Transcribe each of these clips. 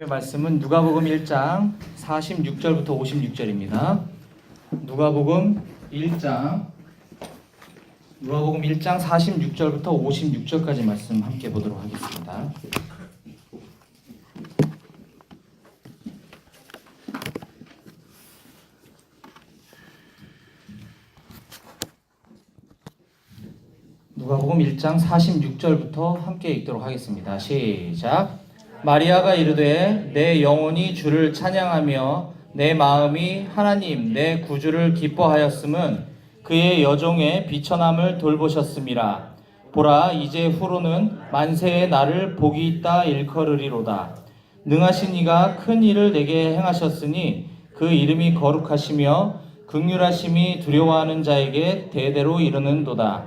말씀은 누가복음 1장 46절부터 56절입니다. 누가복음 1장 46절부터 56절까지 말씀 함께 보도록 하겠습니다. 누가복음 1장 46절부터 함께 읽도록 하겠습니다. 시작. 마리아가 이르되 내 영혼이 주를 찬양하며 내 마음이 하나님 내 구주를 기뻐하였음은 그의 여종의 비천함을 돌보셨음이라. 보라 이제 후로는 만세의 나를 복이 있다 일컬으리로다. 능하신 이가 큰 일을 내게 행하셨으니 그 이름이 거룩하시며 긍휼하심이 두려워하는 자에게 대대로 이르는도다.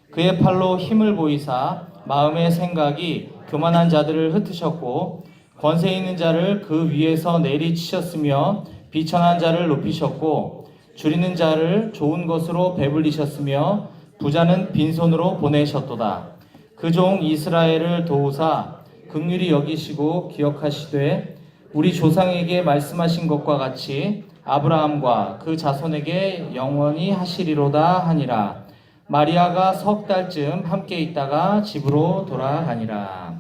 그의 팔로 힘을 보이사 마음의 생각이 교만한 자들을 흩으셨고 권세 있는 자를 그 위에서 내리치셨으며 비천한 자를 높이셨고 줄이는 자를 좋은 것으로 배불리셨으며 부자는 빈손으로 보내셨도다. 그 종 이스라엘을 도우사 긍휼히 여기시고 기억하시되 우리 조상에게 말씀하신 것과 같이 아브라함과 그 자손에게 영원히 하시리로다 하니라. 마리아가 석 달쯤 함께 있다가 집으로 돌아가니라.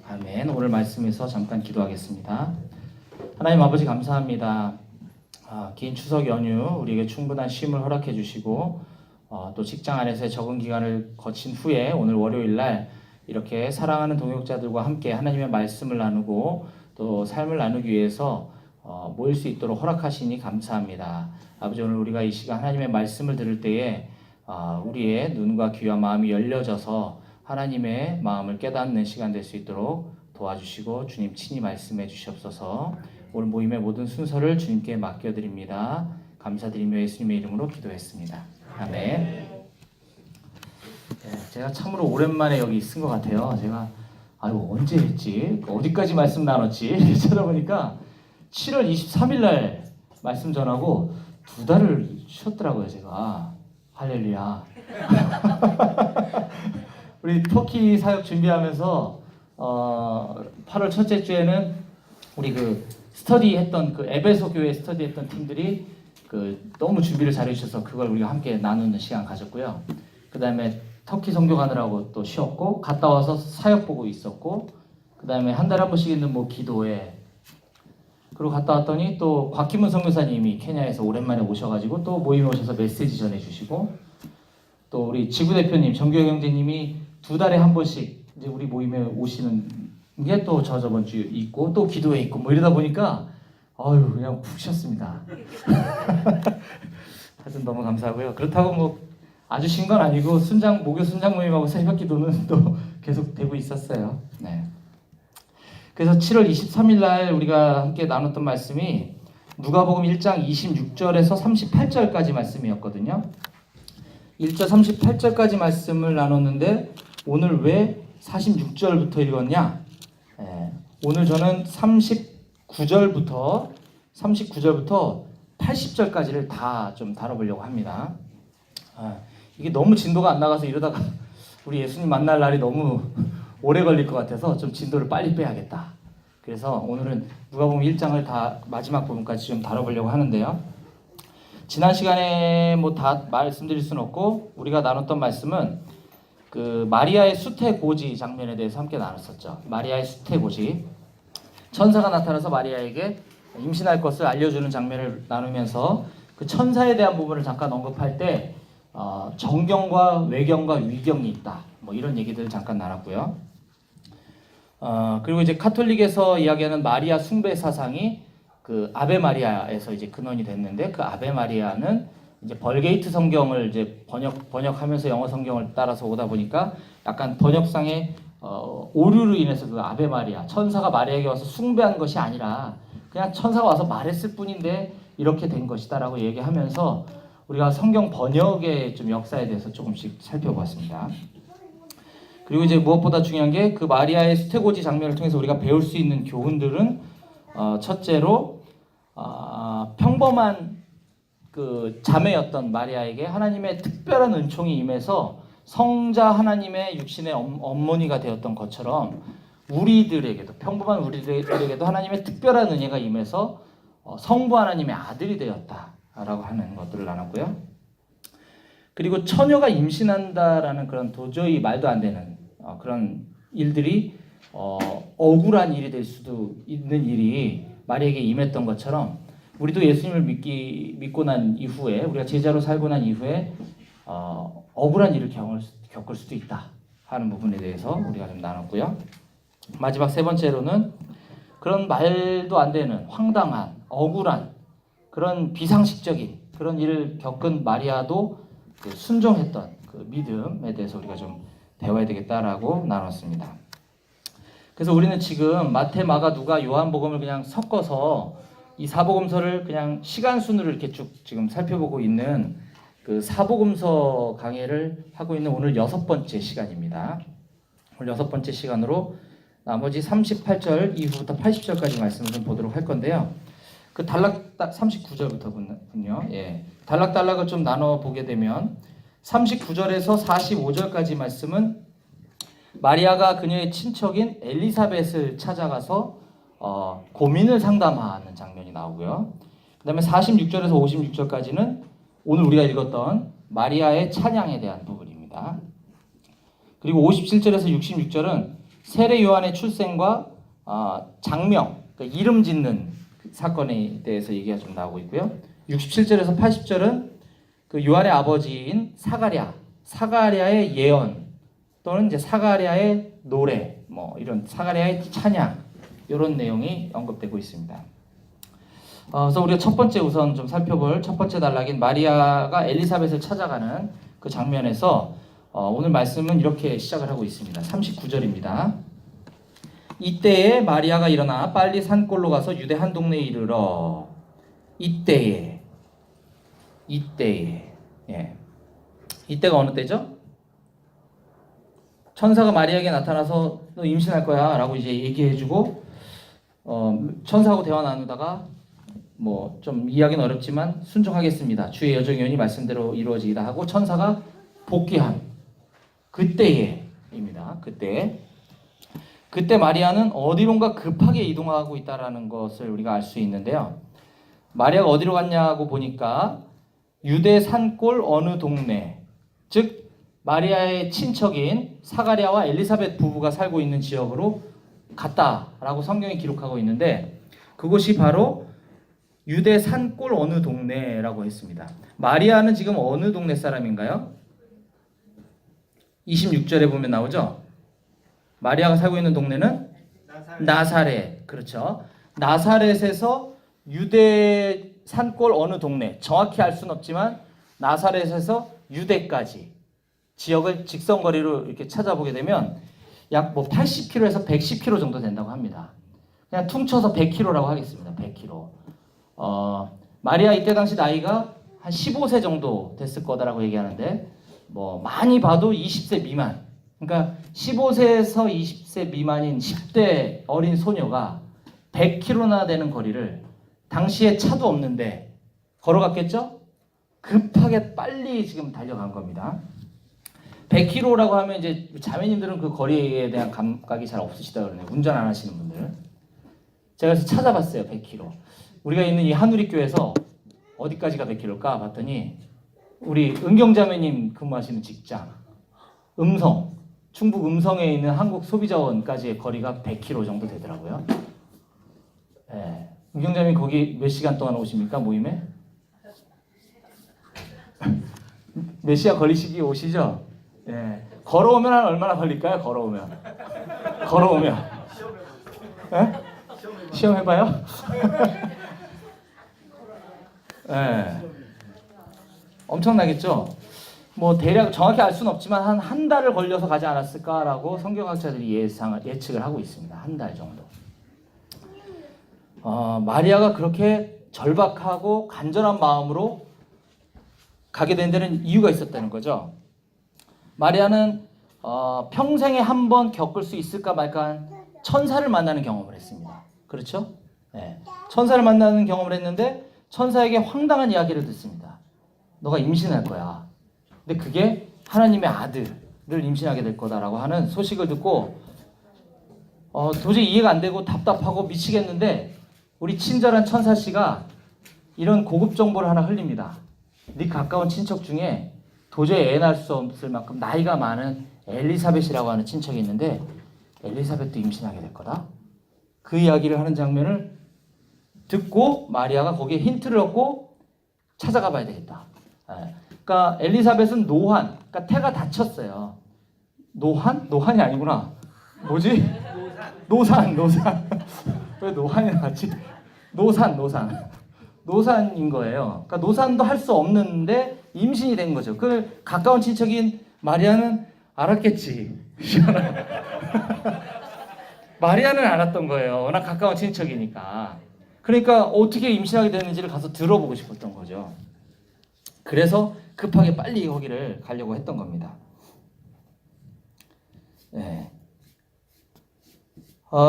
아멘. 오늘 말씀에서 잠깐 기도하겠습니다. 하나님 아버지 감사합니다. 긴 추석 연휴 우리에게 충분한 쉼을 허락해 주시고 또 직장 안에서의 적응 기간을 거친 후에 오늘 월요일 날 이렇게 사랑하는 동역자들과 함께 하나님의 말씀을 나누고 또 삶을 나누기 위해서 모일 수 있도록 허락하시니 감사합니다. 아버지 오늘 우리가 이 시간 하나님의 말씀을 들을 때에 우리의 눈과 귀와 마음이 열려져서 하나님의 마음을 깨닫는 시간 될 수 있도록 도와주시고 주님 친히 말씀해 주시옵소서. 오늘 모임의 모든 순서를 주님께 맡겨드립니다. 감사드리며 예수님의 이름으로 기도했습니다. 아멘. 네, 제가 참으로 오랜만에 여기 쓴 것 같아요. 제가 언제 했지? 어디까지 말씀 나눴지? 찾아보니까 7월 23일 날 말씀 전하고 2달을 쉬었더라고요. 제가 할렐루야. 우리 터키 사역 준비하면서 8월 첫째 주에는 우리 스터디 했던 에베소 교회 스터디 했던 팀들이 너무 준비를 잘해 주셔서 그걸 우리가 함께 나누는 시간 가졌고요. 그다음에 터키 선교 가느라고 또 쉬었고 갔다 와서 사역 보고 있었고 그다음에 한 달에 한 번씩 있는 기도회 그리고 갔다 왔더니 또 곽기문 선교사님이 케냐에서 오랜만에 오셔가지고 또 모임에 오셔서 메시지 전해주시고 또 우리 지구대표님 정교영 형제님이 2달에 한 번씩 이제 우리 모임에 오시는 게 또 저번 주 있고 또 기도회 있고 이러다 보니까 그냥 푹 쉬었습니다. 하여튼 너무 감사하고요. 그렇다고 아주 쉰 건 아니고 목요 순장 모임하고 새벽 기도는 또 계속 되고 있었어요. 네. 그래서 7월 23일 날 우리가 함께 나눴던 말씀이 누가복음 1장 26절에서 38절까지 말씀이었거든요. 1절 38절까지 말씀을 나눴는데 오늘 왜 46절부터 읽었냐? 오늘 저는 39절부터 80절까지를 다 좀 다뤄보려고 합니다. 이게 너무 진도가 안 나가서 이러다가 우리 예수님 만날 날이 너무 오래 걸릴 것 같아서 좀 진도를 빨리 빼야겠다. 그래서 오늘은 누가복음 1장을 다 마지막 부분까지 좀 다뤄보려고 하는데요. 지난 시간에 다 말씀드릴 수는 없고 우리가 나눴던 말씀은 마리아의 수태고지 장면에 대해서 함께 나눴었죠. 마리아의 수태고지. 천사가 나타나서 마리아에게 임신할 것을 알려주는 장면을 나누면서 그 천사에 대한 부분을 잠깐 언급할 때 정경과 외경과 위경이 있다. 이런 얘기들을 잠깐 나눴고요. 그리고 이제 카톨릭에서 이야기하는 마리아 숭배 사상이 아베 마리아에서 이제 근원이 됐는데 그 아베 마리아는 이제 벌게이트 성경을 이제 번역하면서 영어 성경을 따라서 오다 보니까 약간 번역상의 오류로 인해서 아베 마리아 천사가 마리아에게 와서 숭배한 것이 아니라 그냥 천사가 와서 말했을 뿐인데 이렇게 된 것이다라고 얘기하면서 우리가 성경 번역의 좀 역사에 대해서 조금씩 살펴보았습니다. 그리고 이제 무엇보다 중요한 게 마리아의 수태고지 장면을 통해서 우리가 배울 수 있는 교훈들은 첫째로 평범한 자매였던 마리아에게 하나님의 특별한 은총이 임해서 성자 하나님의 육신의 어머니가 되었던 것처럼 우리들에게도 평범한 우리들에게도 하나님의 특별한 은혜가 임해서 성부 하나님의 아들이 되었다라고 하는 것들을 나눴고요. 그리고 처녀가 임신한다라는 그런 도저히 말도 안 되는 그런 일들이 억울한 일이 될 수도 있는 일이 마리아에게 임했던 것처럼 우리도 예수님을 믿고 난 이후에 우리가 제자로 살고 난 이후에 억울한 일을 겪을 수도 있다 하는 부분에 대해서 우리가 좀 나눴고요. 마지막 세 번째로는 그런 말도 안 되는 황당한 억울한 그런 비상식적인 그런 일을 겪은 마리아도 그 순종했던 그 믿음에 대해서 우리가 좀 배워야 되겠다라고 나눴습니다. 그래서 우리는 지금 마태, 마가, 누가, 요한복음을 그냥 섞어서 이 사복음서를 그냥 시간 순으로 이렇게 쭉 지금 살펴보고 있는 그 사복음서 강해를 하고 있는 오늘 6번째 시간입니다. 오늘 6번째 시간으로 나머지 38절 이후부터 80절까지 말씀을 좀 보도록 할 건데요. 그 39절부터군요. 예. 단락단락을 좀 나눠 보게 되면 39절에서 45절까지 말씀은 마리아가 그녀의 친척인 엘리사벳을 찾아가서 고민을 상담하는 장면이 나오고요. 그 다음에 46절에서 56절까지는 오늘 우리가 읽었던 마리아의 찬양에 대한 부분입니다. 그리고 57절에서 66절은 세례 요한의 출생과 장명, 그러니까 이름 짓는 사건에 대해서 얘기가 좀 나오고 있고요. 67절에서 80절은 그 요한의 아버지인 사가랴의 예언 또는 이제 사가랴의 노래, 뭐 이런 사가랴의 찬양 이런 내용이 언급되고 있습니다. 그래서 우리가 첫 번째 우선 좀 살펴볼 첫 번째 단락인 마리아가 엘리사벳을 찾아가는 그 장면에서 오늘 말씀은 이렇게 시작을 하고 있습니다. 39절입니다. 이때에 마리아가 일어나 빨리 산골로 가서 유대 한 동네에 이르러 이때에 예. 이때가 어느 때죠? 천사가 마리아에게 나타나서 너 임신할 거야 라고 이제 얘기해주고 천사하고 대화 나누다가 뭐 좀 이야기는 어렵지만 순종하겠습니다. 주의 여정연이 말씀대로 이루어지기다 하고 천사가 복귀한 그때에입니다. 그때 마리아는 어디론가 급하게 이동하고 있다라는 것을 우리가 알 수 있는데요. 마리아가 어디로 갔냐고 보니까 유대 산골 어느 동네, 즉 마리아의 친척인 사가랴와 엘리사벳 부부가 살고 있는 지역으로 갔다라고 성경이 기록하고 있는데 그곳이 바로 유대 산골 어느 동네라고 했습니다. 마리아는 지금 어느 동네 사람인가요? 26절에 보면 나오죠. 마리아가 살고 있는 동네는 나사렛. 그렇죠. 나사렛에서 유대 산골 어느 동네, 정확히 알 수는 없지만 나사렛에서 유대까지 지역을 직선거리로 이렇게 찾아보게 되면 약 뭐 80km에서 110km 정도 된다고 합니다. 그냥 퉁쳐서 100km라고 하겠습니다. 100km. 마리아 이때 당시 나이가 한 15세 정도 됐을 거다라고 얘기하는데 뭐 많이 봐도 20세 미만. 그러니까 15세에서 20세 미만인 10대 어린 소녀가 100km나 되는 거리를 당시에 차도 없는데 걸어갔겠죠? 급하게 빨리 지금 달려간 겁니다. 100km라고 하면 이제 자매님들은 그 거리에 대한 감각이 잘 없으시다 그러네요. 운전 안 하시는 분들은. 제가 그래서 찾아봤어요. 100km. 우리가 있는 이 한우리교에서 어디까지가 100km일까 봤더니 우리 은경자매님 근무하시는 직장 충북 음성에 있는 한국소비자원까지의 거리가 100km 정도 되더라고요. 네. 은경자매님 거기 몇 시간 동안 오십니까? 모임에? 몇 시간 걸리시기 오시죠? 네. 걸어오면 한 얼마나 걸릴까요? 걸어오면. 네? 시험 해봐요? 네. 엄청나겠죠? 뭐 대략 정확히 알 수는 없지만 한 달을 걸려서 가지 않았을까라고 성경학자들이 예측을 하고 있습니다. 한 달 정도. 마리아가 그렇게 절박하고 간절한 마음으로 가게 된 데는 이유가 있었다는 거죠. 마리아는 평생에 한 번 겪을 수 있을까 말까 천사를 만나는 경험을 했습니다. 그렇죠? 네. 천사를 만나는 경험을 했는데 천사에게 황당한 이야기를 듣습니다. 너가 임신할 거야. 근데 그게 하나님의 아들을 임신하게 될 거다라고 하는 소식을 듣고 도저히 이해가 안 되고 답답하고 미치겠는데 우리 친절한 천사씨가 이런 고급 정보를 하나 흘립니다. 네 가까운 친척 중에 도저히 애 낳을 수 없을 만큼 나이가 많은 엘리사벳이라고 하는 친척이 있는데 엘리사벳도 임신하게 될 거다. 그 이야기를 하는 장면을 듣고 마리아가 거기에 힌트를 얻고 찾아가 봐야 되겠다. 그러니까 엘리사벳은 노환, 그러니까 태가 다쳤어요. 노환? 노환이 아니구나. 뭐지? 노산. 왜 노환이 나왔지? 노산인 거예요. 그러니까 노산도 할 수 없는데 임신이 된 거죠. 그 가까운 친척인 마리아는 알았겠지. 마리아는 알았던 거예요. 워낙 가까운 친척이니까. 그러니까 어떻게 임신하게 됐는지를 가서 들어보고 싶었던 거죠. 그래서 급하게 빨리 거기를 가려고 했던 겁니다. 네.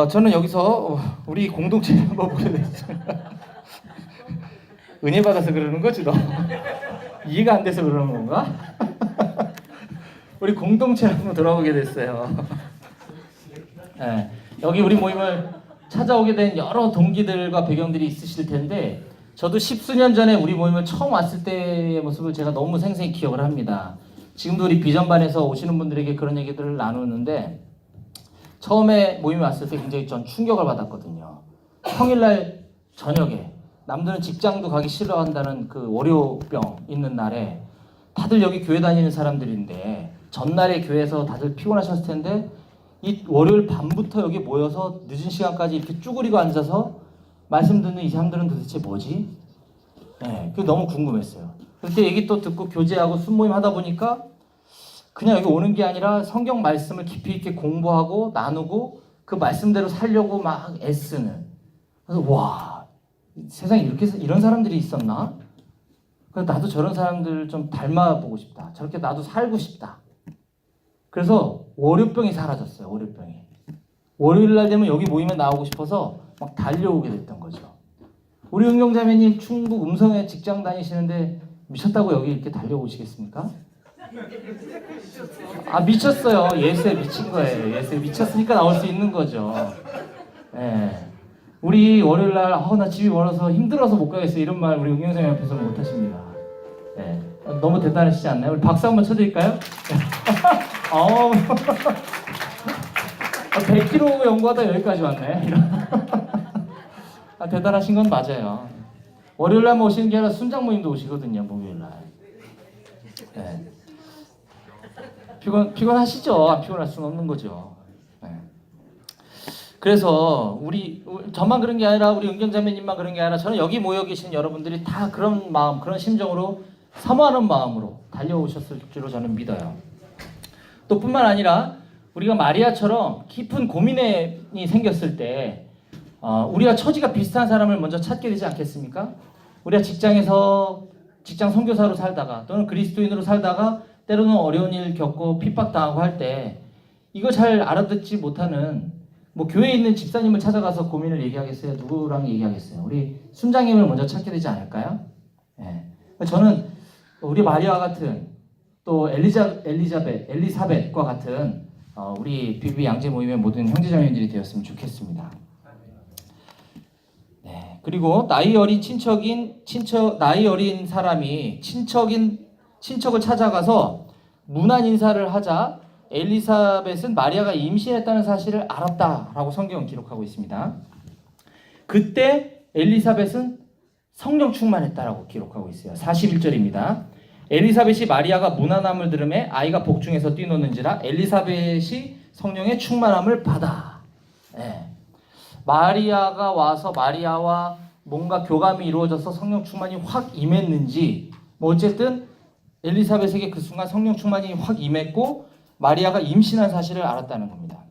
저는 여기서 우리 공동체를 한번 보게 됐어요. 은혜 받아서 그러는 거지 너? 이해가 안 돼서 그러는 건가? 우리 공동체를 한번 돌아보게 됐어요. 네. 여기 우리 모임을 찾아오게 된 여러 동기들과 배경들이 있으실 텐데 저도 10수년 전에 우리 모임을 처음 왔을 때의 모습을 제가 너무 생생히 기억을 합니다. 지금도 우리 비전반에서 오시는 분들에게 그런 얘기들을 나누는데 처음에 모임에 왔을 때 굉장히 전 충격을 받았거든요. 평일날 저녁에 남들은 직장도 가기 싫어한다는 그 월요병 있는 날에 다들 여기 교회 다니는 사람들인데 전날에 교회에서 다들 피곤하셨을 텐데 이 월요일 밤부터 여기 모여서 늦은 시간까지 이렇게 쭈그리고 앉아서 말씀 듣는 이 사람들은 도대체 뭐지? 네, 그게 너무 궁금했어요. 그렇게 얘기 또 듣고 교제하고 순모임 하다 보니까 그냥 여기 오는 게 아니라 성경 말씀을 깊이 있게 공부하고 나누고 그 말씀대로 살려고 막 애쓰는. 그래서 와, 세상에 이런 사람들이 있었나? 그래서 나도 저런 사람들 좀 닮아보고 싶다. 저렇게 나도 살고 싶다. 그래서 월요병이 사라졌어요. 월요병이. 월요일 날 되면 여기 모임에 나오고 싶어서 막 달려오게 됐던 거죠. 우리 은경자매님 충북 음성에 직장 다니시는데 미쳤다고 여기 이렇게 달려오시겠습니까? 미쳤어요. 예수에 미친 거예요. 예수에 미쳤으니까 나올 수 있는 거죠. 네. 우리 월요일 날 나 집이 멀어서 힘들어서 못 가겠어요. 이런 말 우리 은경자매 앞에서는 못 하십니다. 네. 너무 대단하시지 않나요? 우리 박수 한번 쳐드릴까요? 100km 연구하다 여기까지 왔네. 대단하신 건 맞아요. 월요일날 오시는 게 아니라 순장 모임도 오시거든요. 목요일날. 네. 피곤하시죠? 안 피곤할 수는 없는 거죠. 네. 그래서 저만 그런 게 아니라 우리 은경자매님만 그런 게 아니라 저는 여기 모여 계신 여러분들이 다 그런 마음, 그런 심정으로 사모하는 마음으로 달려오셨을 줄로 저는 믿어요. 또 뿐만 아니라 우리가 마리아처럼 깊은 고민이 생겼을 때 우리가 처지가 비슷한 사람을 먼저 찾게 되지 않겠습니까? 우리가 직장에서 직장 선교사로 살다가 또는 그리스도인으로 살다가 때로는 어려운 일 겪고 핍박당하고 할 때 이거 잘 알아듣지 못하는 교회에 있는 집사님을 찾아가서 고민을 얘기하겠어요? 누구랑 얘기하겠어요? 우리 순장님을 먼저 찾게 되지 않을까요? 네. 저는 우리 마리아 같은 또 엘리사벳과 같은 우리 BB 양재 모임의 모든 형제자매들이 되었으면 좋겠습니다. 네. 그리고 나이 어린 사람이 친척을 찾아가서 문안 인사를 하자 엘리사벳은 마리아가 임신했다는 사실을 알았다라고 성경은 기록하고 있습니다. 그때 엘리사벳은 성령 충만했다라고 기록하고 있어요. 41절입니다. 엘리사벳이 마리아가 문안함을 들음에 아이가 복중에서 뛰노는지라 엘리사벳이 성령의 충만함을 받아. 네. 마리아가 와서 마리아와 뭔가 교감이 이루어져서 성령 충만이 확 임했는지 어쨌든 엘리사벳에게 그 순간 성령 충만이 확 임했고 마리아가 임신한 사실을 알았다는 겁니다.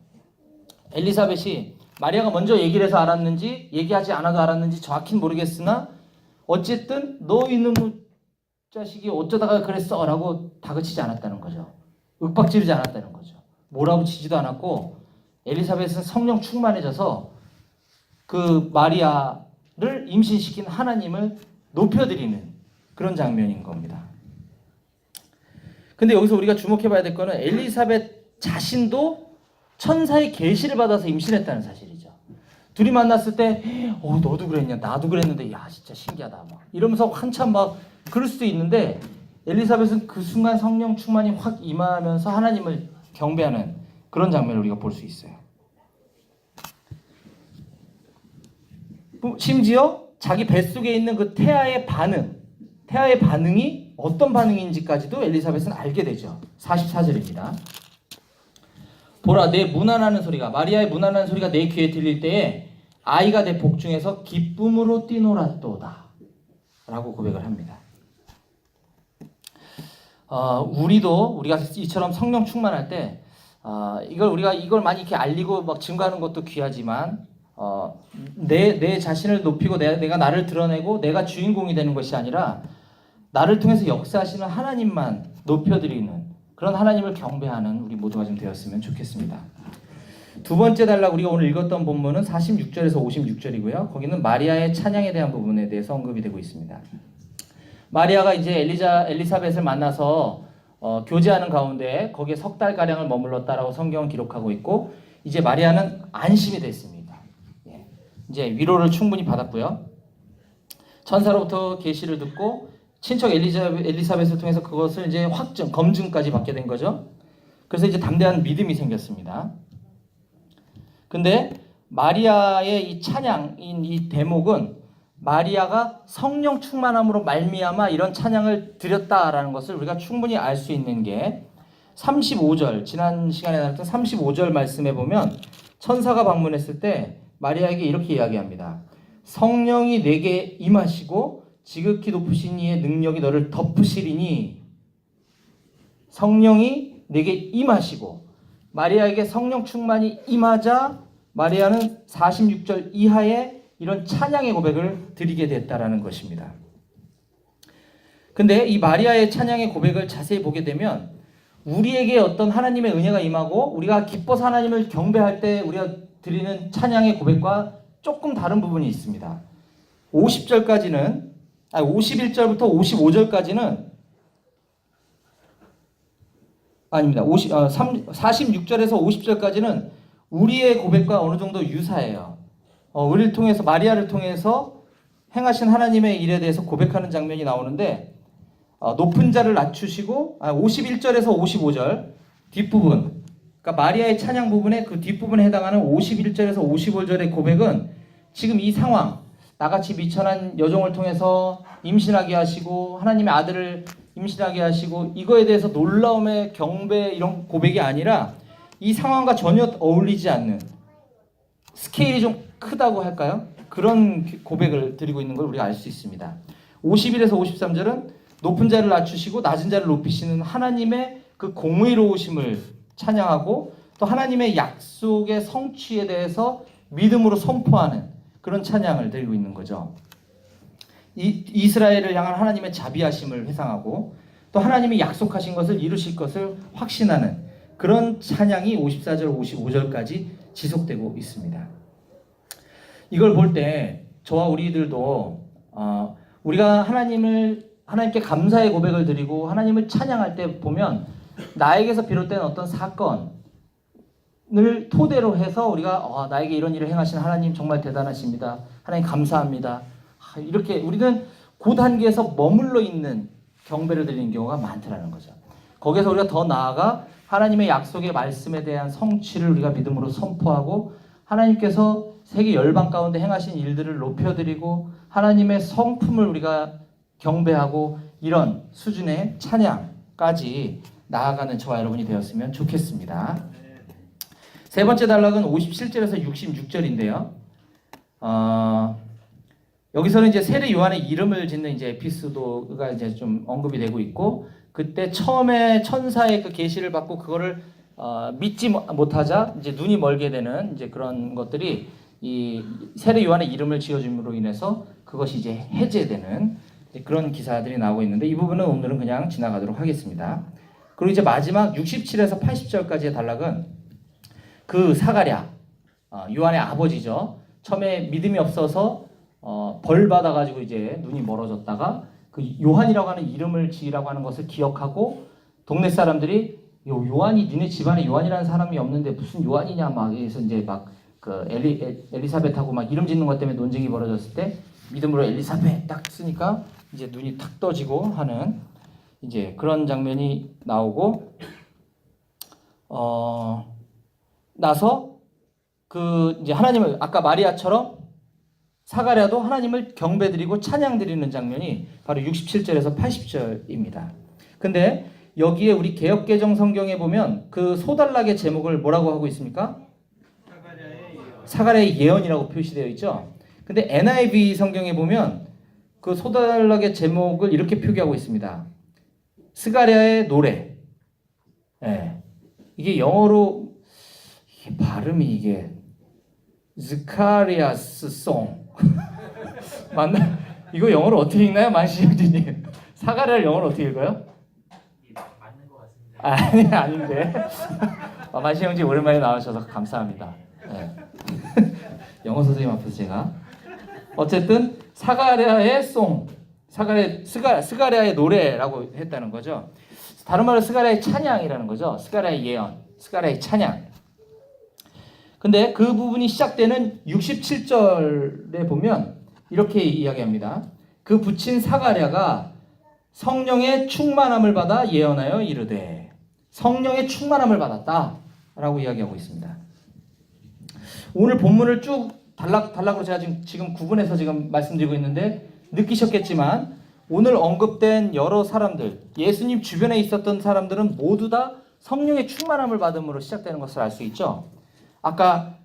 엘리사벳이 마리아가 먼저 얘기를 해서 알았는지 얘기하지 않아도 알았는지 정확히는 모르겠으나 어쨌든 너 이놈의 자식이 어쩌다가 그랬어 라고 다그치지 않았다는 거죠. 윽박지르지 않았다는 거죠. 몰아붙이지도 않았고 엘리사벳은 성령 충만해져서 그 마리아를 임신시킨 하나님을 높여드리는 그런 장면인 겁니다. 근데 여기서 우리가 주목해봐야 될 거는 엘리사벳 자신도 천사의 계시를 받아서 임신했다는 사실이죠. 둘이 만났을 때 너도 그랬냐 나도 그랬는데 야 진짜 신기하다 막 이러면서 한참 막 그럴 수도 있는데 엘리사벳은 그 순간 성령 충만이 확 임하면서 하나님을 경배하는 그런 장면을 우리가 볼 수 있어요. 심지어 자기 뱃속에 있는 그 태아의 반응이 어떤 반응인지까지도 엘리사벳은 알게 되죠. 44절입니다. 보라 내 문안하는 소리가 마리아의 문안하는 소리가 내 귀에 들릴 때에 아이가 내 복중에서 기쁨으로 뛰놀았도다 라고 고백을 합니다. 우리가 이처럼 성령 충만할 때 이걸 많이 이렇게 알리고 막 증거하는 것도 귀하지만 내 자신을 높이고 내가 나를 드러내고 내가 주인공이 되는 것이 아니라 나를 통해서 역사하시는 하나님만 높여드리는 그런 하나님을 경배하는 우리 모두가 좀 되었으면 좋겠습니다. 두 번째 단락 우리가 오늘 읽었던 본문은 46절에서 56절이고요. 거기는 마리아의 찬양에 대한 부분에 대해서 언급이 되고 있습니다. 마리아가 이제 엘리사벳을 만나서 교제하는 가운데 거기에 석 달가량을 머물렀다라고 성경은 기록하고 있고 이제 마리아는 안심이 됐습니다. 이제 위로를 충분히 받았고요. 천사로부터 계시를 듣고 친척 엘리사벳을 통해서 그것을 이제 검증까지 받게 된 거죠. 그래서 이제 담대한 믿음이 생겼습니다. 근데 마리아의 이 찬양인 이 대목은 마리아가 성령 충만함으로 말미암아 이런 찬양을 드렸다라는 것을 우리가 충분히 알 수 있는 게 35절 지난 시간에 나눴던 35절 말씀에 보면 천사가 방문했을 때 마리아에게 이렇게 이야기합니다. 성령이 내게 임하시고 지극히 높으신 이의 능력이 너를 덮으시리니 성령이 내게 임하시고 마리아에게 성령 충만이 임하자 마리아는 46절 이하에 이런 찬양의 고백을 드리게 됐다라는 것입니다. 근데 이 마리아의 찬양의 고백을 자세히 보게 되면 우리에게 어떤 하나님의 은혜가 임하고 우리가 기뻐서 하나님을 경배할 때 우리가 드리는 찬양의 고백과 조금 다른 부분이 있습니다. 51절부터 55절까지는 아닙니다. 46절에서 50절까지는 우리의 고백과 어느 정도 유사해요. 우리를 통해서 마리아를 통해서 행하신 하나님의 일에 대해서 고백하는 장면이 나오는데 높은 자를 낮추시고 51절에서 55절 뒷부분 그러니까 마리아의 찬양 부분의 그 뒷부분에 해당하는 51절에서 55절의 고백은 지금 이 상황 나같이 미천한 여종을 통해서 임신하게 하시고 하나님의 아들을 임신하게 하시고 이거에 대해서 놀라움의 경배 이런 고백이 아니라 이 상황과 전혀 어울리지 않는 스케일이 좀 크다고 할까요? 그런 고백을 드리고 있는 걸 우리가 알 수 있습니다. 51에서 53절은 높은 자를 낮추시고 낮은 자를 높이시는 하나님의 그 공의로우심을 찬양하고 또 하나님의 약속의 성취에 대해서 믿음으로 선포하는 그런 찬양을 드리고 있는 거죠. 이스라엘을 향한 하나님의 자비하심을 회상하고 또 하나님이 약속하신 것을 이루실 것을 확신하는 그런 찬양이 54절, 55절까지 지속되고 있습니다. 이걸 볼 때 저와 우리들도 우리가 하나님께 감사의 고백을 드리고 하나님을 찬양할 때 보면 나에게서 비롯된 어떤 사건을 토대로 해서 우리가 나에게 이런 일을 행하신 하나님 정말 대단하십니다. 하나님 감사합니다. 이렇게 우리는 그 단계에서 머물러 있는 경배를 드리는 경우가 많더라는 거죠. 거기서 우리가 더 나아가 하나님의 약속의 말씀에 대한 성취를 우리가 믿음으로 선포하고 하나님께서 세계 열방 가운데 행하신 일들을 높여드리고 하나님의 성품을 우리가 경배하고 이런 수준의 찬양까지 나아가는 저와 여러분이 되었으면 좋겠습니다. 세 번째 단락은 57절에서 66절인데요. 여기서는 이제 세례 요한의 이름을 짓는 이제 에피소드가 이제 좀 언급이 되고 있고 그때 처음에 천사의 그 계시를 받고 그거를 믿지 못하자 이제 눈이 멀게 되는 이제 그런 것들이 이 세례 요한의 이름을 지어줌으로 인해서 그것이 이제 해제되는 그런 기사들이 나오고 있는데 이 부분은 오늘은 그냥 지나가도록 하겠습니다. 그리고 이제 마지막 67에서 80절까지의 단락은 그 사가랴 요한의 아버지죠. 처음에 믿음이 없어서 벌 받아가지고 이제 눈이 멀어졌다가 그 요한이라고 하는 이름을 지으라고 하는 것을 기억하고 동네 사람들이 요한이 니네 집안에 요한이라는 사람이 없는데 무슨 요한이냐 막 해서 이제 막 그 엘리사벳하고 막 이름 짓는 것 때문에 논쟁이 벌어졌을 때 믿음으로 엘리사벳 딱 쓰니까 이제 눈이 탁 떠지고 하는 이제 그런 장면이 나오고 나서 그 이제 하나님을 아까 마리아처럼 사가랴도 하나님을 경배드리고 찬양드리는 장면이 바로 67절에서 80절입니다. 근데 여기에 우리 개역개정 성경에 보면 그 소달락의 제목을 뭐라고 하고 있습니까? 사가랴의 예언이라고 표시되어 있죠. 근데 NIV 성경에 보면 그 소달락의 제목을 이렇게 표기하고 있습니다. 스가랴의 노래. 네. 이게 영어로 이게 발음이 이게 스카리아스 송 맞나? 이거 영어로 어떻게 읽나요, 만시영진님? 사가랴를 영어로 어떻게 읽어요? 맞는 것 같습니다. 아니 아닌데. 만시영진 오랜만에 나와주셔서 감사합니다. 네. 영어 선생님 앞에서 제가 어쨌든 사가랴의 송, 스가랴의 노래라고 했다는 거죠. 다른 말로 스가랴의 찬양이라는 거죠. 스가랴의 예언, 스가랴의 찬양. 근데 그 부분이 시작되는 67절에 보면 이렇게 이야기합니다. 그 붙인 사가랴가 성령의 충만함을 받아 예언하여 이르되, 성령의 충만함을 받았다라고 이야기하고 있습니다. 오늘 본문을 쭉 단락으로 제가 지금 구분해서 지금 말씀드리고 있는데 느끼셨겠지만 오늘 언급된 여러 사람들, 예수님 주변에 있었던 사람들은 모두 다 성령의 충만함을 받음으로 시작되는 것을 알 수 있죠. 아까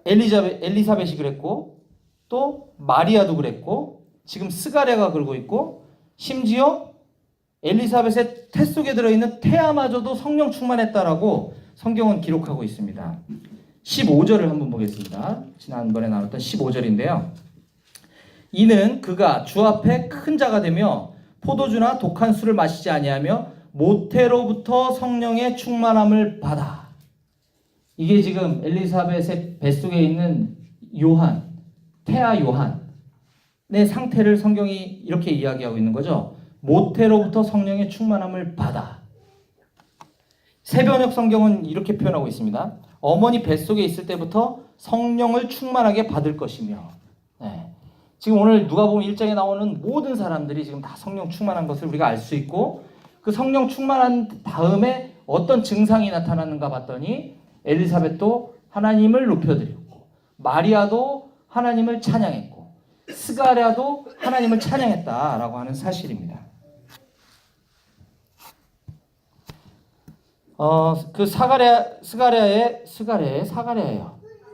엘리사벳이 그랬고 또 마리아도 그랬고 지금 스가랴가 그러고 있고 심지어 엘리사벳의 태 속에 들어있는 태아마저도 성령 충만했다라고 성경은 기록하고 있습니다. 15절을 한번 보겠습니다. 지난번에 나눴던 15절인데요. 이는 그가 주 앞에 큰 자가 되며 포도주나 독한 술을 마시지 아니하며 모태로부터 성령의 충만함을 받아. 이게 지금 엘리사벳의 뱃속에 있는 요한, 태아 요한의 상태를 성경이 이렇게 이야기하고 있는 거죠. 모태로부터 성령의 충만함을 받아. 새번역 성경은 이렇게 표현하고 있습니다. 어머니 뱃속에 있을 때부터 성령을 충만하게 받을 것이며. 네. 지금 오늘 누가복음 1장에 나오는 모든 사람들이 지금 다 성령 충만한 것을 우리가 알 수 있고 그 성령 충만한 다음에 어떤 증상이 나타나는가 봤더니 엘리사벳도 하나님을 높여드렸고 마리아도 하나님을 찬양했고 스가랴도 하나님을 찬양했다라고 하는 사실입니다. 그 사가랴예요.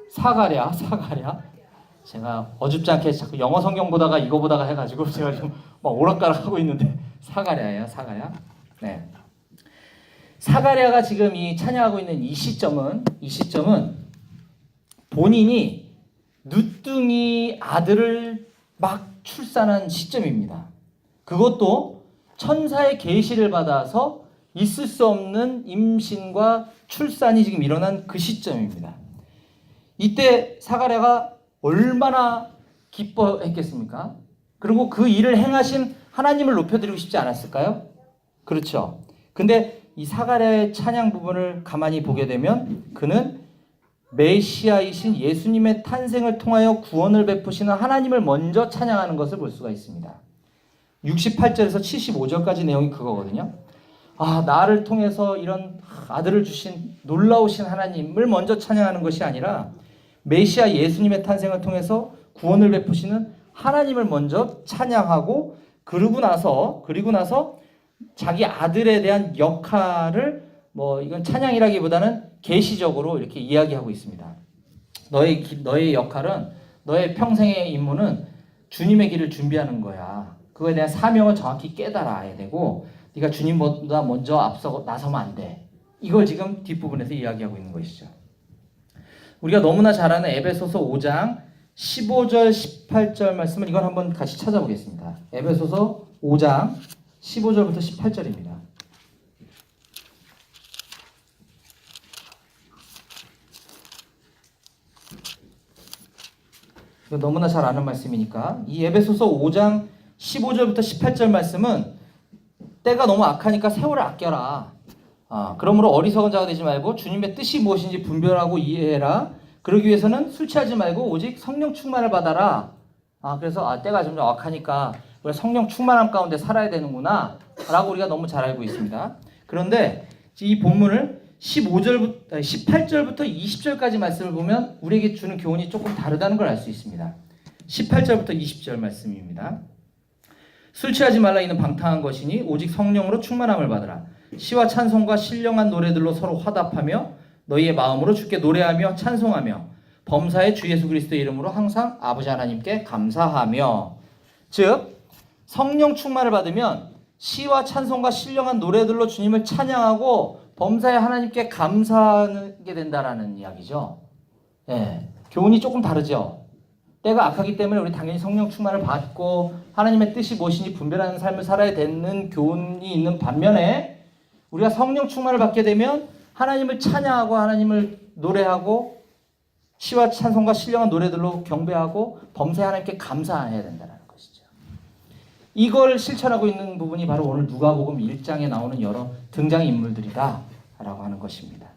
사가랴. 제가 어줍지 않게 자꾸 영어 성경 보다가 이거 보다가 해가지고 제가 좀 막 오락가락 하고 있는데 사가랴예요. 네. 사가랴가 지금 이 찬양하고 있는 이 시점은 본인이 누뚱이 아들을 막 출산한 시점입니다. 그것도 천사의 계시를 받아서 있을 수 없는 임신과 출산이 지금 일어난 그 시점입니다. 이때 사가랴가 얼마나 기뻐했겠습니까? 그리고 그 일을 행하신 하나님을 높여드리고 싶지 않았을까요? 그렇죠. 근데 이 사가랴의 찬양 부분을 가만히 보게 되면 그는 메시아이신 예수님의 탄생을 통하여 구원을 베푸시는 하나님을 먼저 찬양하는 것을 볼 수가 있습니다. 68절에서 75절까지 내용이 그거거든요. 나를 통해서 이런 아들을 주신 놀라우신 하나님을 먼저 찬양하는 것이 아니라 메시아 예수님의 탄생을 통해서 구원을 베푸시는 하나님을 먼저 찬양하고 그리고 나서 자기 아들에 대한 역할을 이건 찬양이라기보다는 계시적으로 이렇게 이야기하고 있습니다. 너의 역할은 너의 평생의 임무는 주님의 길을 준비하는 거야. 그거에 대한 사명을 정확히 깨달아야 되고 네가 주님보다 먼저 앞서 나서면 안 돼. 이걸 지금 뒷부분에서 이야기하고 있는 것이죠. 우리가 너무나 잘 아는 에베소서 5장 15절 18절 말씀을 이건 한번 같이 찾아보겠습니다. 에베소서 5장 15절부터 18절입니다. 이거 너무나 잘 아는 말씀이니까 이 에베소서 5장 15절부터 18절 말씀은 때가 너무 악하니까 세월을 아껴라. 그러므로 어리석은 자가 되지 말고 주님의 뜻이 무엇인지 분별하고 이해해라. 그러기 위해서는 술 취하지 말고 오직 성령 충만을 받아라. 그래서 때가 점점 악하니까 우리가 성령 충만함 가운데 살아야 되는구나 라고 우리가 너무 잘 알고 있습니다. 그런데 이 본문을 18절부터 20절까지 말씀을 보면 우리에게 주는 교훈이 조금 다르다는 걸 알 수 있습니다. 18절부터 20절 말씀입니다. 술 취하지 말라. 이는 방탕한 것이니 오직 성령으로 충만함을 받으라. 시와 찬송과 신령한 노래들로 서로 화답하며 너희의 마음으로 주께 노래하며 찬송하며 범사의 주 예수 그리스도의 이름으로 항상 아버지 하나님께 감사하며. 즉 성령 충만을 받으면 시와 찬송과 신령한 노래들로 주님을 찬양하고 범사의 하나님께 감사하게 된다라는 이야기죠. 교훈이 조금 다르죠. 때가 악하기 때문에 우리 당연히 성령 충만을 받고 하나님의 뜻이 무엇인지 분별하는 삶을 살아야 되는 교훈이 있는 반면에 우리가 성령 충만을 받게 되면 하나님을 찬양하고 하나님을 노래하고 시와 찬송과 신령한 노래들로 경배하고 범사의 하나님께 감사해야 된다는 것이죠. 이걸 실천하고 있는 부분이 바로 오늘 누가복음 1장에 나오는 여러 등장인물들이다 라고 하는 것입니다.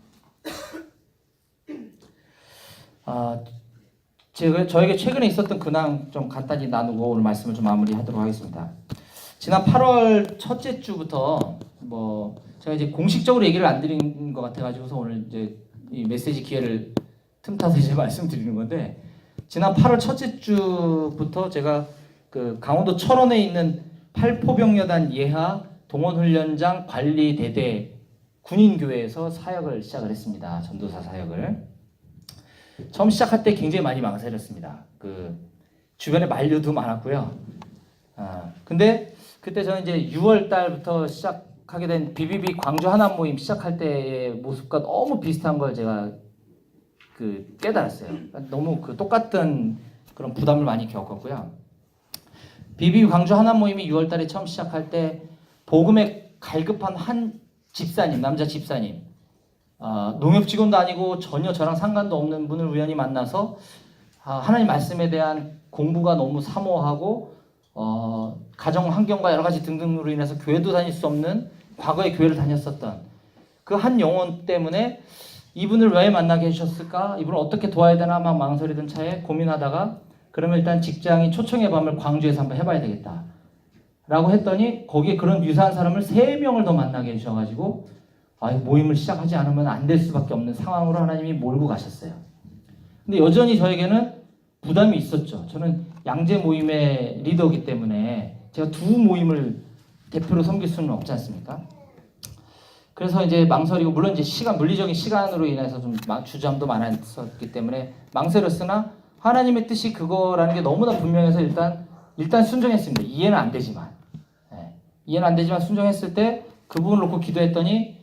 저에게 최근에 있었던 근황 좀 간단히 나누고 오늘 말씀을 좀 마무리하도록 하겠습니다. 지난 8월 첫째 주부터 제가 이제 공식적으로 얘기를 안 드린 것 같아가지고서 오늘 이제 이 메시지 기회를 틈타서 이제 말씀드리는 건데, 지난 8월 첫째 주부터 제가 그 강원도 철원에 있는 팔포병여단 예하 동원훈련장 관리대대 군인교회에서 사역을 시작을 했습니다. 전도사 사역을. 처음 시작할 때 굉장히 많이 망설였습니다. 주변에 만류도 많았고요. 근데 그때 저는 이제 6월 달부터 시작하게 된 BBB 광주 하남 모임 시작할 때의 모습과 너무 비슷한 걸 제가 깨달았어요. 너무 똑같은 그런 부담을 많이 겪었고요. BBB 광주 하남 모임이 6월 달에 처음 시작할 때 복음에 갈급한 한 집사님, 남자 집사님, 농협 직원도 아니고 전혀 저랑 상관도 없는 분을 우연히 만나서 하나님 말씀에 대한 공부가 너무 사모하고 가정 환경과 여러 가지 등등으로 인해서 교회도 다닐 수 없는 과거에 교회를 다녔었던 그 한 영혼 때문에 이분을 왜 만나게 해주셨을까? 이분을 어떻게 도와야 되나 막 망설이던 차에 고민하다가 그러면 일단 직장인 초청의 밤을 광주에서 한번 해봐야 되겠다 라고 했더니 거기에 그런 유사한 사람을 3명을 더 만나게 해주셔가지고 모임을 시작하지 않으면 안 될 수밖에 없는 상황으로 하나님이 몰고 가셨어요. 근데 여전히 저에게는 부담이 있었죠. 저는 양재 모임의 리더이기 때문에 제가 두 모임을 대표로 섬길 수는 없지 않습니까? 그래서 이제 망설이고, 물론 이제 물리적인 시간으로 인해서 좀 주저함도 많았었기 때문에 망설였으나 하나님의 뜻이 그거라는 게 너무나 분명해서 일단 순종했습니다. 이해는 안 되지만 순종했을 때 그 부분을 놓고 기도했더니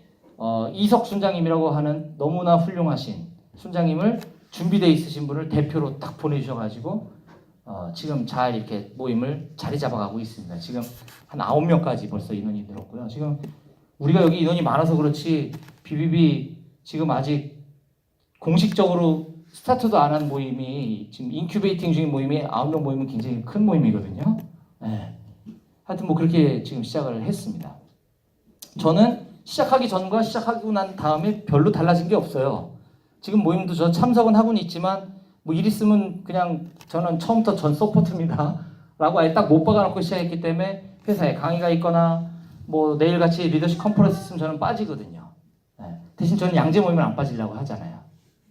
이석 순장님이라고 하는 너무나 훌륭하신 순장님을 준비되어 있으신 분을 대표로 딱 보내주셔가지고 지금 잘 이렇게 모임을 자리 잡아가고 있습니다. 지금 한 9명까지 벌써 인원이 늘었고요. 지금 우리가 여기 인원이 많아서 그렇지 BBB 지금 아직 공식적으로 스타트도 안 한 모임이, 지금 인큐베이팅 중인 모임이 9명 모임은 굉장히 큰 모임이거든요. 하여튼 그렇게 지금 시작을 했습니다. 저는 시작하기 전과 시작하고 난 다음에 별로 달라진 게 없어요. 지금 모임도 저 참석은 하고는 있지만 일 있으면 그냥 저는 처음부터 전 서포트입니다 라고 아예 딱 못 박아놓고 시작했기 때문에 회사에 강의가 있거나 내일같이 리더십 컨퍼런스 있으면 저는 빠지거든요. 대신 저는 양재 모임을 안 빠지려고 하잖아요.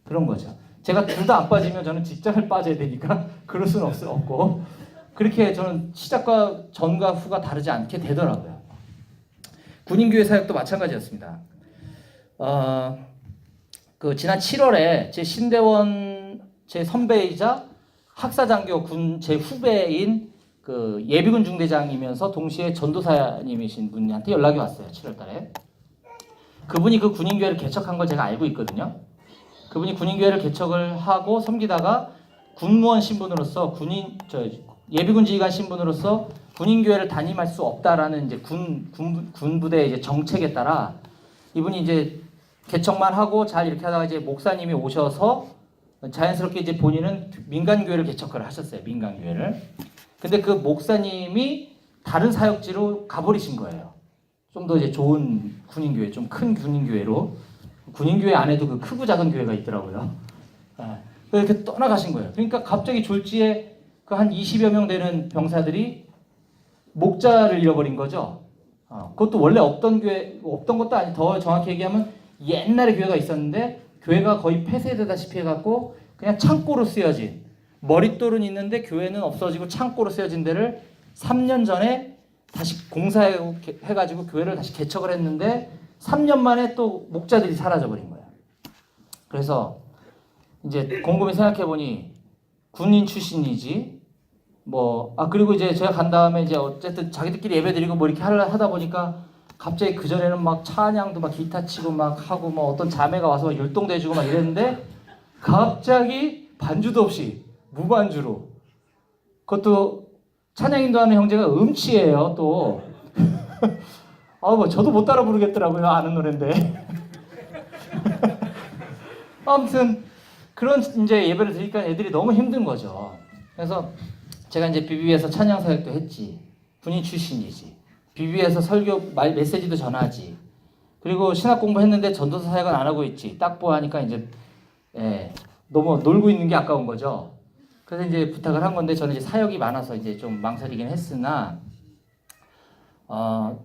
그런 거죠. 제가 둘 다 안 빠지면 저는 직장을 빠져야 되니까 그럴 수는 없고, 그렇게 저는 시작과 전과 후가 다르지 않게 되더라고요. 군인교회 사역도 마찬가지였습니다. 지난 7월에 제 신대원 제 선배이자 학사장교 군 제 후배인 예비군 중대장이면서 동시에 전도사님이신 분한테 연락이 왔어요. 7월 달에. 그분이 그 군인교회를 개척한 걸 제가 알고 있거든요. 그분이 군인교회를 개척을 하고 섬기다가 군무원 신분으로서 예비군 지휘관 신분으로서 군인교회를 담임할 수 없다라는 이제 군부대의 이제 정책에 따라 이분이 이제 개척만 하고 잘 이렇게 하다가 이제 목사님이 오셔서 자연스럽게 이제 본인은 민간교회를 개척을 하셨어요. 민간교회를. 근데 그 목사님이 다른 사역지로 가버리신 거예요. 좀 더 이제 좋은 군인교회, 좀 큰 군인교회로, 군인교회 안에도 그 크고 작은 교회가 있더라고요. 이렇게 떠나가신 거예요. 그러니까 갑자기 졸지에 그 한 20여 명 되는 병사들이 목자를 잃어버린 거죠. 그것도 원래 없던 교회, 없던 것도 아니, 더 정확히 얘기하면 옛날에 교회가 있었는데 교회가 거의 폐쇄되다시피 해갖고 그냥 창고로 쓰여진, 머릿돌은 있는데 교회는 없어지고 창고로 쓰여진 데를 3년 전에 다시 공사해가지고 교회를 다시 개척을 했는데 3년 만에 또 목자들이 사라져버린 거예요. 그래서 이제 곰곰이 생각해보니 군인 출신이지 그리고 이제 제가 간 다음에 이제 어쨌든 자기들끼리 예배 드리고 뭐 이렇게 하다 보니까 갑자기 그전에는 막 찬양도 막 기타 치고 막 하고 뭐 어떤 자매가 와서 막 율동대주고 막 이랬는데 갑자기 반주도 없이 무반주로, 그것도 찬양 인도하는 형제가 음치예요 또. 저도 못 따라 부르겠더라고요. 아는 노래인데. 아무튼 그런 이제 예배를 드리니까 애들이 너무 힘든 거죠. 그래서 제가 이제 BB에서 찬양 사역도 했지. 군인 출신이지. BB에서 설교 메시지도 전하지. 그리고 신학 공부했는데 전도사 사역은 안 하고 있지. 딱 보아하니까 이제 너무 놀고 있는 게 아까운 거죠. 그래서 이제 부탁을 한 건데 저는 이제 사역이 많아서 이제 좀 망설이긴 했으나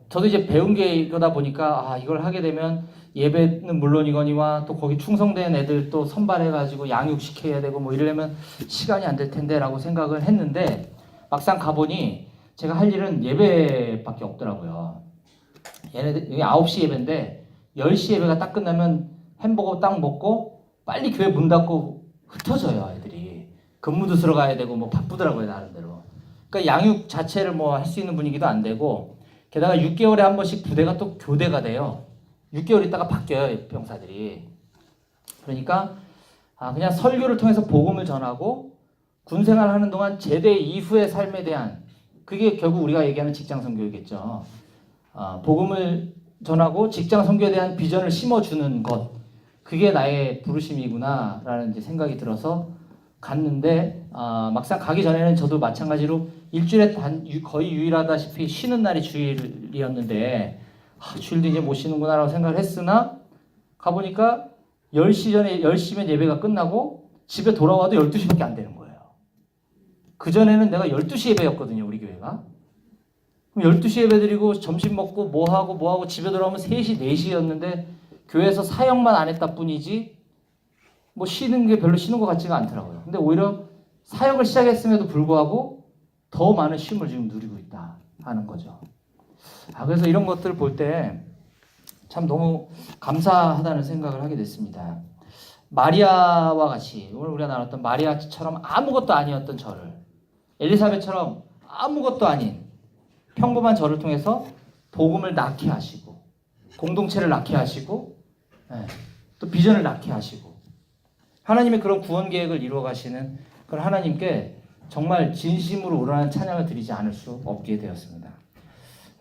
저도 이제 배운 게 이거다 보니까 이걸 하게 되면 예배는 물론이거니와 또 거기 충성된 애들 또 선발해가지고 양육시켜야 되고 뭐 이러려면 시간이 안 될 텐데 라고 생각을 했는데 막상 가보니 제가 할 일은 예배밖에 없더라고요. 얘네들 여기 9시 예배인데 10시 예배가 딱 끝나면 햄버거 딱 먹고 빨리 교회 문 닫고 흩어져요. 애들이 근무도 들어가야 되고 뭐 바쁘더라고요. 나름대로. 그러니까 양육 자체를 뭐 할 수 있는 분위기도 안 되고 게다가 6개월에 한 번씩 부대가 또 교대가 돼요. 6개월 있다가 바뀌어요. 병사들이. 그러니까 그냥 설교를 통해서 복음을 전하고 군생활 하는 동안 제대 이후의 삶에 대한, 그게 결국 우리가 얘기하는 직장 선교이겠죠. 복음을 전하고 직장 선교에 대한 비전을 심어주는 것, 그게 나의 부르심이구나 라는 이제 생각이 들어서 갔는데 막상 가기 전에는 저도 마찬가지로 일주일에 거의 유일하다시피 쉬는 날이 주일이었는데 주일도 이제 못 쉬는구나 라고 생각을 했으나 가보니까 10시면 예배가 끝나고 집에 돌아와도 12시밖에 안 되는 거예요. 그전에는 내가 12시 예배였거든요. 우리 교회가. 그럼 12시 예배 드리고 점심 먹고 뭐하고 집에 돌아오면 3시, 4시였는데 교회에서 사역만 안 했다 뿐이지 뭐 쉬는 게 별로 쉬는 것 같지가 않더라고요. 근데 오히려 사역을 시작했음에도 불구하고 더 많은 쉼을 지금 누리고 있다 하는 거죠. 그래서 이런 것들을 볼 때 참 너무 감사하다는 생각을 하게 됐습니다. 마리아와 같이 오늘 우리가 나눴던 마리아처럼 아무것도 아니었던 저를, 엘리사벳처럼 아무것도 아닌 평범한 저를 통해서 복음을 낳게 하시고 공동체를 낳게 하시고 또 비전을 낳게 하시고 하나님의 그런 구원 계획을 이루어 가시는 그런 하나님께 정말 진심으로 우러나는 찬양을 드리지 않을 수 없게 되었습니다.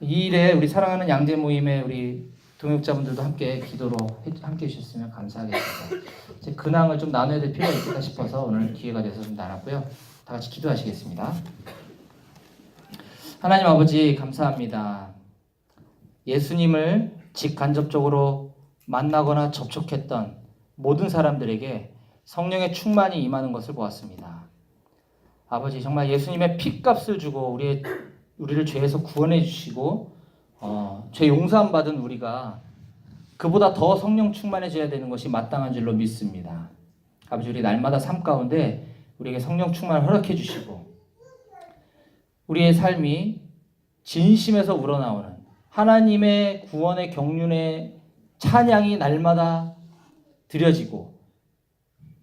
이 일에 우리 사랑하는 양재 모임의 우리 동역자분들도 함께 기도로 함께 해주셨으면 감사하겠습니다. 제 근황을 좀 나눠야 될 필요가 있겠다 싶어서 오늘 기회가 돼서 좀 나눴고요. 다 같이 기도하시겠습니다. 하나님 아버지 감사합니다. 예수님을 직간접적으로 만나거나 접촉했던 모든 사람들에게 성령의 충만이 임하는 것을 보았습니다. 아버지 정말 예수님의 피값을 주고 우리를 죄에서 구원해 주시고 죄 용서함 받은 우리가 그보다 더 성령 충만해져야 되는 것이 마땅한 줄로 믿습니다. 아버지 우리 날마다 삶 가운데 우리에게 성령 충만을 허락해 주시고 우리의 삶이 진심에서 우러나오는 하나님의 구원의 경륜의 찬양이 날마다 드려지고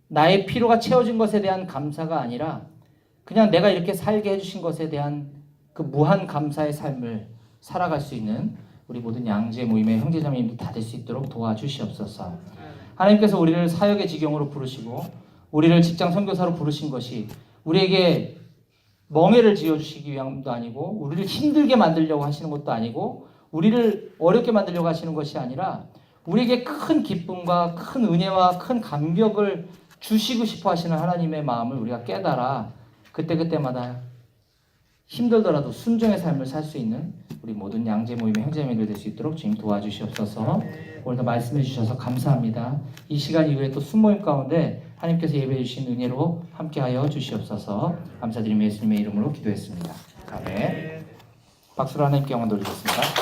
나의 필요가 채워진 것에 대한 감사가 아니라 그냥 내가 이렇게 살게 해주신 것에 대한 그 무한 감사의 삶을 살아갈 수 있는 우리 모든 양재 모임의 형제자매님들 다 될 수 있도록 도와주시옵소서. 하나님께서 우리를 사역의 지경으로 부르시고 우리를 직장 선교사로 부르신 것이 우리에게 멍해를 지어주시기 위함도 아니고 우리를 힘들게 만들려고 하시는 것도 아니고 우리를 어렵게 만들려고 하시는 것이 아니라 우리에게 큰 기쁨과 큰 은혜와 큰 감격을 주시고 싶어 하시는 하나님의 마음을 우리가 깨달아 그때그때마다 힘들더라도 순종의 삶을 살 수 있는 우리 모든 양재 모임의 형제자매들 될 수 있도록 주님 도와주시옵소서. 오늘도 말씀해 주셔서 감사합니다. 이 시간 이후에 또 순모임 가운데 하나님께서 예배해 주신 은혜로 함께하여 주시옵소서. 감사드리며 예수님의 이름으로 기도했습니다. 아멘. 박수로 하나님께 영광 돌리겠습니다.